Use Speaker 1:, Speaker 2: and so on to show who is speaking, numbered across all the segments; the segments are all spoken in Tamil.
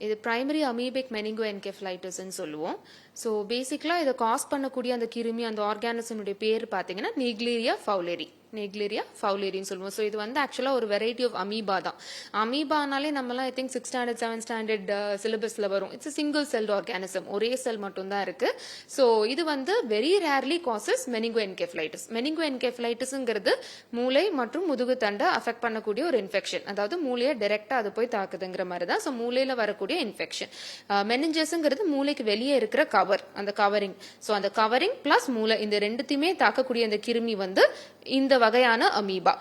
Speaker 1: இது பிரைமரி அமீபிக் மெனிங்கோ என்கெஃபலைட்டிஸ்ன்னு சொல்லுவோம். ஸோ பேசிக்கலாக இதை காஸ் பண்ணக்கூடிய அந்த கிருமி அந்த ஆர்கானிசனுடைய பேர் பார்த்தீங்கன்னா நெக்லேரியா ஃபவுலேரி. நெக்லேரியா ஃபவுலேரின்னு சொல்லுவோம். ஸோ இது வந்து ஆக்சுவலாக ஒரு வெரைட்டி ஆஃப் அமீபா தான். அமீபானாலே நம்மலாம் I think 6th standard 7th standard சிலபஸில் வரும். இட்ஸ் சிங்கிள் செல்ட் ஆர்கானிசம், ஒரே செல் மட்டும்தான் இருக்கு. ஸோ இது வந்து வெரி ரேர்லி காசஸ் மெனிங்கோ என்கெஃபலைட்டிஸ். மெனிங்கோ என்கெஃபலைட்டிஸ்ங்கிறது மூளை மற்றும் முதுகு தண்டை அஃபெக்ட் பண்ணக்கூடிய ஒரு இன்ஃபெக்ஷன். அதாவது மூளையை டைரக்டா அது போய் தாக்குதுங்கிற மாதிரி தான். ஸோ மூளையில வரக்கூடிய இன்ஃபெக்ஷன். மெனிஞ்சஸ்ங்கிறது மூளைக்கு வெளியே இருக்கிற கவர், அந்த கவரிங். ஸோ அந்த கவரிங் பிளஸ் மூளை இந்த ரெண்டுத்தையுமே தாக்கக்கூடிய அந்த கிருமி வந்து இந்த வகையான அமீபா.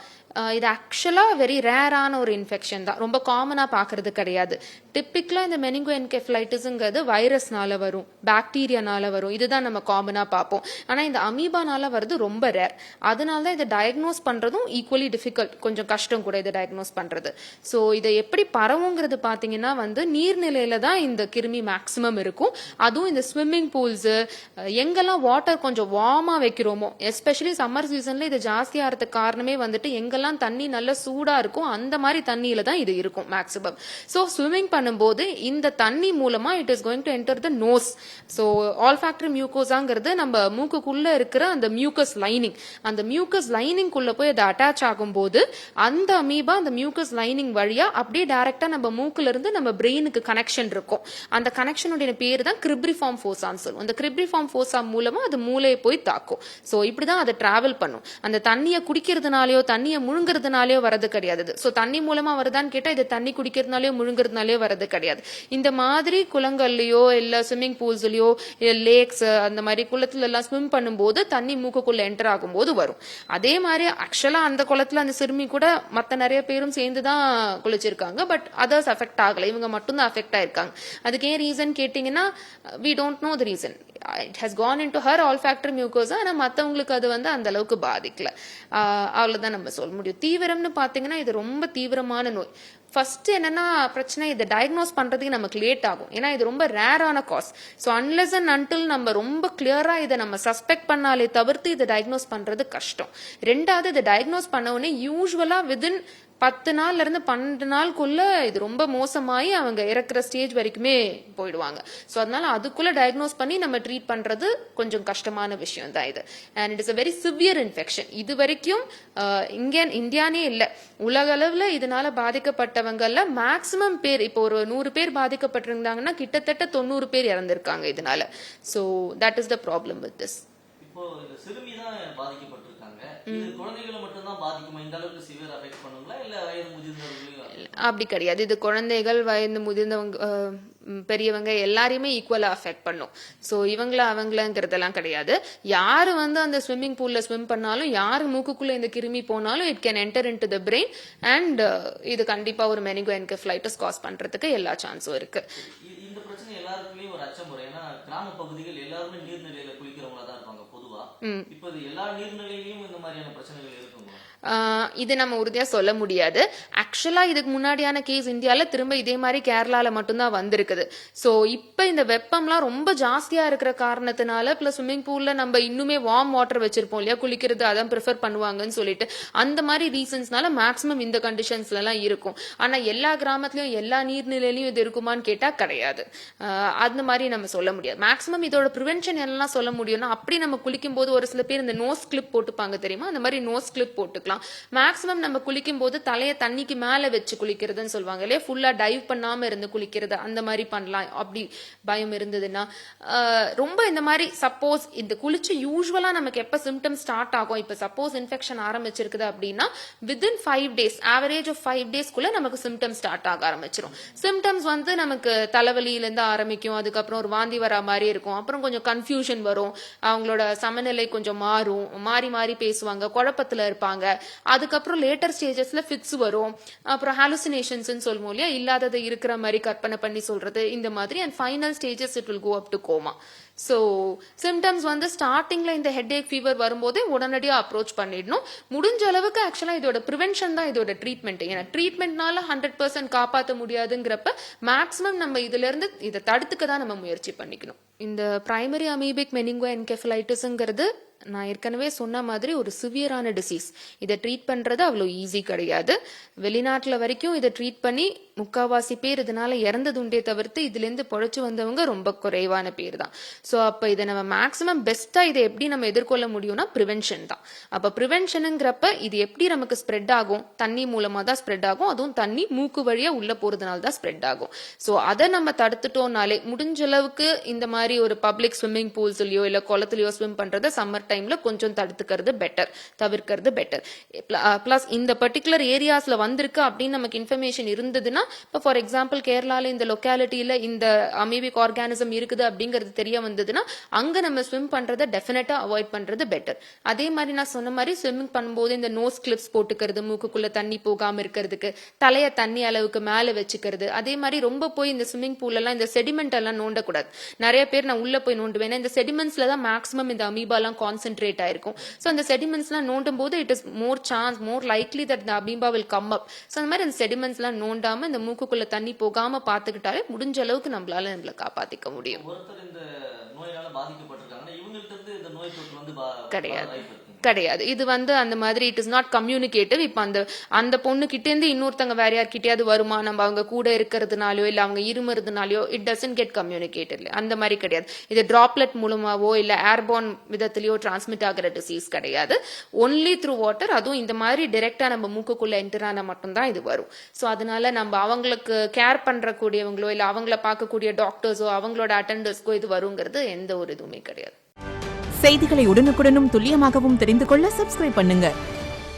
Speaker 1: இது ஆக்சுவலா வெரி ரேரான ஒரு இன்ஃபெக்ஷன் தான், ரொம்ப காமனா பாக்குறது கிடையாது. டிப்பிக்கலா இந்த மெனிங்கோ என்கெஃபலைட்டிஸ்ங்கிறது வைரஸ்னால வரும், பாக்டீரியானால வரும், இதுதான் நம்ம காமனா பார்ப்போம். ஆனா இந்த அமீபானால வருது ரொம்ப ரேர். அதனால தான் இதை டயக்னோஸ் பண்றதும் ஈக்குவலி டிஃபிகல்ட், கொஞ்சம் கஷ்டம் கூட இதை டயக்னோஸ் பண்றது. ஸோ இதை எப்படி பரவுங்கிறது பாத்தீங்கன்னா வந்து நீர்நிலையில தான் இந்த கிருமி மேக்சிமம் இருக்கும். அதுவும் இந்த ஸ்விம்மிங் பூல்ஸ் எங்கெல்லாம் வாட்டர் கொஞ்சம் வார்மா வைக்கிறோமோ, எஸ்பெஷலி சம்மர் சீசன்ல இது ஜாஸ்தியா ஆகிறதுக்கு காரணமே வந்துட்டு எங்கெல்லாம் தண்ணி நல்ல சூடா இருக்கும் அந்த மாதிரி தண்ணியில தான் இது இருக்கும் மேக்சிமம். ஸோ ஸ்விம்மிங் பண்ணும்போது இந்த தண்ணி மூலமா it is going to enter the nose. So olfactory மியூக்கோசாங்கிறது நம்ம மூக்குக்குள்ள இருக்கிற அந்த மியூக்கஸ் லைனிங், அந்த மியூக்கஸ் லைனிங் குள்ள போய் அது அட்டாச் ஆகும்போது அந்த அமீபா அந்த மியூக்கஸ் லைனிங் வழியா அப்படியே டைரக்டா நம்ம மூக்குல இருந்து நம்ம பிரெயினுக்கு கனெக்ஷன் இருக்கும். அந்த கனெக்ஷனுடைய பேர் தான் கிரிப்ரிஃபார்ம் ஃபோசான்னு சொல்லுவோம். அந்த கிரிப்ரிஃபார்ம் ஃபோசா மூலமா அது மூளையை போய் தாக்கும். ஸோ இப்படிதான் அது டிராவல் பண்ணும். அந்த தண்ணியை குடிக்கிறதுனாலயோ தண்ணியை முழுங்குறதுனாலயோ வரது கிடையாது. சோ தண்ணி மூலமா வருதான்னு கேட்டா இது தண்ணி குடிக்கிறதுனாலயோ முழுங்குறதுனாலயோ வரது கிடையாது. இந்த மாதிரி குளங்கள்லயோ இல்ல ஸ்விம்மிங் பூல்ஸ்லயோ லேக்ஸ் அந்த மாதிரி குளத்துல எல்லாம் ஸ்விம் பண்ணும்போது தண்ணி மூக்குக்குள்ள என்டர் ஆகும்போது வரும். அதே மாதிரி ஆக்சுவலா அந்த குளத்துல அந்த சிறுமி கூட மத்த நிறைய பேரும் சேர்ந்துதான் குளிச்சிருக்காங்க. பட் அதர்ஸ் அஃபெக்ட் ஆகல, இவங்க மட்டும் தான் அஃபெக்ட் ஆயிருக்காங்க. அதுக்கு ஏன் ரீசன் கேட்டீங்கன்னா we don't know the reason. It has gone into her olfactory mucosa. ஆனா மத்தவங்களுக்கு அது வந்து அந்த அளவுக்கு பாதிக்கல. அவ்வளவுதான் நம்ம சொல்ல முடியும். தீவிரம்னு பாத்தீங்கன்னா இது ரொம்ப தீவிரமான நோய். ஃபர்ஸ்ட் என்னன்னா பிரச்சனை, இதை டயக்னோஸ் பண்றதுக்கு நமக்கு லேட் ஆகும். ஏன்னா இது ரொம்ப ரேரான case. So unless and until நம்ம ரொம்ப கிளியரா இதை நம்ம சஸ்பெக்ட் பண்ணாலே தவிர்த்து இதை டயக்னோஸ் பண்றது கஷ்டம். ரெண்டாவது இதை டயக்னோஸ் பண்ண உடனே யூஸ்வலா வித்தின் 10 நாள்ல இருந்து 12 நாளுக்குள்ள இது ரொம்ப மோசமாயி அவங்க இறக்குற ஸ்டேஜ் வரைக்குமே போயிடுவாங்க. ஸோ அதனால அதுக்குள்ள டயக்னோஸ் பண்ணி நம்ம ட்ரீட் பண்றது கொஞ்சம் கஷ்டமான விஷயம் தான் இது. And it is a very severe infection. இது வரைக்கும் இந்தியானே இல்ல, உலக அளவுல இதனால பாதிக்கப்பட்டவங்கல்ல மேக்சிமம் பேர், இப்போ ஒரு 100 பேர் பாதிக்கப்பட்டிருந்தாங்கன்னா கிட்டத்தட்ட 90 பேர் இறந்திருக்காங்க இதனால. So that is the problem with this.
Speaker 2: இப்போ இந்த சிறுமி தான் பாதிக்கப்பட்டிருக்காங்க, இது குழந்தைகளை மட்டும் தான் பாதிக்குமா? இந்த அளவுக்கு சிவியர் அஃபெக்ட் பண்ணுங்களா இல்ல வயது முதிர்ந்தவர்களையும்?
Speaker 1: அப்படி கிடையாது. இது குழந்தைகள், வயது முதிர்ந்தவங்க, பெரியவங்க எல்லாரையுமே ஈக்குவலா அஃபெக்ட் பண்ணும். ஸோ இவங்கள அவங்களங்கிறதெல்லாம் கிடையாது. யாரு வந்து அந்த ஸ்விம்மிங் பூல்ல ஸ்விம் பண்ணாலும், யாரு மூக்குக்குள்ள இந்த கிருமி போனாலும் it can enter in to the brain and இது கண்டிப்பா ஒரு மெனிங்கோ என்கெஃபலைட்டிஸ் காஸ் பண்றதுக்கு எல்லா சான்ஸும் இருக்கு.
Speaker 2: இந்த பிரச்சனை எல்லாருக்குமே ஒரு அச்சமுறை. ஏன்னா கிராம பகுதிகள் எல்லாருமே நீர்நிலையில குளிக்கிறவங்களா தான் இருப்பாங்க பொதுவா. இப்போ எல்லா நீர்நிலையிலயும் இந்த மாதிரியான பிரச்சனைகள் இருக்குங்களா?
Speaker 1: இது நம்ம உறுதியா சொல்ல முடியாது. ஆக்சுவலா இதுக்கு முன்னாடியான கேஸ் இந்தியால திரும்ப இதே மாதிரி கேரளால மட்டும்தான் வந்திருக்குது. சோ இப்ப இந்த வெப்பம்லாம் ரொம்ப ஜாஸ்தியா இருக்கிற காரணத்தினால பிளஸ் ஸ்விம்மிங் பூல்ல நம்ம இன்னுமே வார்ம் வாட்டர் வச்சிருப்போம் இல்லையா, குளிக்கிறது அதான் ப்ரிஃபர் பண்ணுவாங்கன்னு சொல்லிட்டு அந்த மாதிரி ரீசன்ஸ்னால மேக்சிமம் இந்த கண்டிஷன்ஸ்ல எல்லாம் இருக்கும். ஆனா எல்லா கிராமத்திலயும் எல்லா நீர்நிலையிலயும் இது இருக்குமான்னு கேட்டா கிடையாது. அந்த மாதிரி நம்ம சொல்ல முடியாது. மேக்சிமம் இதோட ப்ரிவென்ஷன் என்னெல்லாம் சொல்ல முடியும்னா, அப்படி நம்ம குளிக்கும் போது ஒரு சில பேர் இந்த நோஸ் கிளிப் போட்டுப்பாங்க தெரியுமா, அந்த மாதிரி நோஸ் கிளிப் போட்டுக்கலாம். மேக்சிமம் நம்ம குளிக்கும் போது தலையை தண்ணிக்கு மேல வச்சு குளிக்கிறதுன்னு சொல்லுவாங்க இல்லையா, ஃபுல்லா டைவ் பண்ணாம இருந்து குளிக்கிறது அந்த மாதிரி பண்ணலாம். அப்படி பயம் இருந்ததுன்னா ரொம்ப இந்த மாதிரி சப்போஸ் இந்த குளிச்சு யூஸ்வலா நமக்கு எப்ப சிம்டம்ஸ் ஸ்டார்ட் ஆகும், இப்ப சப்போஸ் இன்ஃபெக்ஷன் ஆரம்பிச்சிருக்குது அப்படின்னா வித்தின் 5 days, ஆவரேஜ் ஆஃப் 5 daysக்குள்ள நமக்கு சிம்டம்ஸ் ஸ்டார்ட் ஆக ஆரம்பிச்சிடும். சிம்டம்ஸ் வந்து நமக்கு தலைவலியில இருந்து ஆரம்பிக்கும், அதுக்கப்புறம் ஒரு வாந்தி வர மாதிரி இருக்கும், அப்புறம் கொஞ்சம் கன்ஃபியூஷன் வரும், அவங்களோட சமநிலை கொஞ்சம் மாறும், மாறி மாறி பேசுவாங்க, குழப்பத்துல இருப்பாங்க. அதுக்கப்புறம் லேட்டர் ஸ்டேஜஸ்ல ஃபிட்ஸ் வரும், அப்புறம் ஹாலுசினேஷன்ஸ் சொல்லுவோம் இல்லையா, இல்லாததை இருக்கிற மாதிரி கற்பனை பண்ணி சொல்றது இந்த மாதிரி. And final stages it will go up to coma. So symptoms வந்து ஸ்டார்டிங்ல இந்த ஹெட் ஏக் ஃபீவர் வரும்போதே உடனடியாக அப்ரோச் பண்ணிடணும். முடிஞ்ச அளவுக்கு ஆக்சுவலா இதோட ப்ரிவென்ஷன் தான் இதோட ட்ரீட்மெண்ட். ஏன்னா ட்ரீட்மெண்ட்னால 100% காப்பாற்ற முடியாதுங்கிறப்ப மேக்சிமம் நம்ம இதுல இருந்து இதை தடுத்துக்க தான் நம்ம முயற்சி பண்ணிக்கணும். இந்த பிரைமரி அமீபிக் மெனிங்கோ என்கெஃபலைட்டிஸ்ங்கிறது நான் ஏற்கனவே சொன்ன மாதிரி ஒரு சிவியரான டிசீஸ். இதை ட்ரீட் பண்றது அவ்வளோ ஈஸி கிடையாது. வெளிநாட்டுல வரைக்கும் இதை ட்ரீட் பண்ணி முக்காவாசி பேர் இதனால இறந்தது உண்டே தவிர்த்து இதுல இருந்து பொழைச்சு வந்தவங்க ரொம்ப குறைவான பேர் தான். ஸோ அப்ப இதை நம்ம மேக்ஸிமம் பெஸ்டா இதை எப்படி நம்ம எதிர்கொள்ள முடியும்னா ப்ரிவென்ஷன் தான். அப்ப ப்ரிவென்ஷனுங்கிறப்ப இது எப்படி நமக்கு ஸ்ப்ரெட் ஆகும், தண்ணி மூலமா தான் ஸ்ப்ரெட் ஆகும், அதுவும் தண்ணி மூக்கு வழியா உள்ள போறதுனால தான் ஸ்ப்ரெட் ஆகும். ஸோ அதை நம்ம தடுத்துட்டோம்னாலே முடிஞ்ச அளவுக்கு இந்த மாதிரி ஒரு பப்ளிக் ஸ்விம்மிங் பூல்ஸ்லயோ இல்ல குளத்துலயோ ஸ்விம் பண்றதை சம்மர் டைம்ல கொஞ்சம் தடுத்துக்கிறது பெட்டர், தவிர்க்கிறது பெட்டர். பிளஸ் இந்த பர்டிகுலர் ஏரியாஸ்ல வந்திருக்கு அப்படின்னு நமக்கு இன்ஃபர்மேஷன் இருந்ததுன்னா, இப்போ ஃபார் எக்ஸாம்பிள் கேரளால இந்த லொக்காலிட்டியில இந்த அமீபிக் ஆர்கானிசம் இருக்குது அப்படிங்கிறது தெரிய வந்ததுன்னா அங்க நம்ம ஸ்விம் பண்றதை டெஃபினட்டா அவாய்ட் பண்றது பெட்டர். அதே மாதிரி நான் சொன்ன மாதிரி ஸ்விம்மிங் பண்ணும்போது இந்த நோஸ் கிளிப்ஸ் போட்டுக்கிறது, மூக்குக்குள்ள தண்ணி போகாம இருக்கிறதுக்கு, தலைய தண்ணி அளவுக்கு மேல வச்சுக்கிறது. அதே மாதிரி ரொம்ப போய் இந்த ஸ்விம்மிங் பூல் எல்லாம் இந்த செடிமெண்ட் எல்லாம் நோண்டக்கூடாது. நிறைய பேர் நான் உள்ள போய் நோண்டுவேன், இந்த செடிமெண்ட்ஸ்ல தான் மேக்ஸிமம் இந்த அமீபா எல்லாம் கான்சென்ட்ரேட் ஆயிருக்கும். ஸோ அந்த செடிமெண்ட்ஸ் எல்லாம் நோண்டும் போது it is more likely that the amoeba will come up. So அந்த மாதிரி அந்த செடிமெண்ட்ஸ் எல்லாம் நோண்டாம இந்த மூக்குக்குள்ள தண்ணி போகாம பாத்துக்கிட்டாலே முடிஞ்ச அளவுக்கு நம்மளால காப்பாத்திக்க முடியும்.
Speaker 2: ஒருத்தர் இந்த நோயினால பாதிக்கப்பட்டிருக்காங்கன்னா இவங்கள்ட்ட இருந்து இந்த நோய் தொற்று வந்து
Speaker 1: கிடையாது கிடையாது. இது வந்து அந்த மாதிரி இட் இஸ் நாட் கம்யூனிகேட்டிவ். இப்ப அந்த பொண்ணு கிட்ட இருந்து இன்னொருத்தங்க வேற யார்கிட்டயாவது வருமா, நம்ம அவங்க கூட இருக்கிறதுனாலயோ இல்ல அவங்க இருமுறதுனாலயோ இட் டசன்ட் கெட் கம்யூனிகேட்டட். அந்த மாதிரி கிடையாது. இது டிராப்லெட் மூலமாவோ இல்ல ஏர்போர்ன் விதத்திலயோ டிரான்ஸ்மிட் ஆகிற டிசீஸ் கிடையாது. Only through water. அதுவும் இந்த மாதிரி டைரக்டா நம்ம மூக்குக்குள்ள என்டர் ஆன மட்டும்தான் இது வரும். ஸோ அதனால நம்ம அவங்களுக்கு கேர் பண்றக்கூடியவங்களோ இல்ல அவங்கள பார்க்கக்கூடிய டாக்டர்ஸோ அவங்களோட அட்டெண்டர்ஸ்க்கோ இது வருங்கிறது எந்த ஒரு இதுவுமே கிடையாது.
Speaker 3: செய்திகளை உடனுக்குடனும் துல்லியமாகவும் தெரிந்து கொள்ள சப்ஸ்கிரைப் பண்ணுங்க.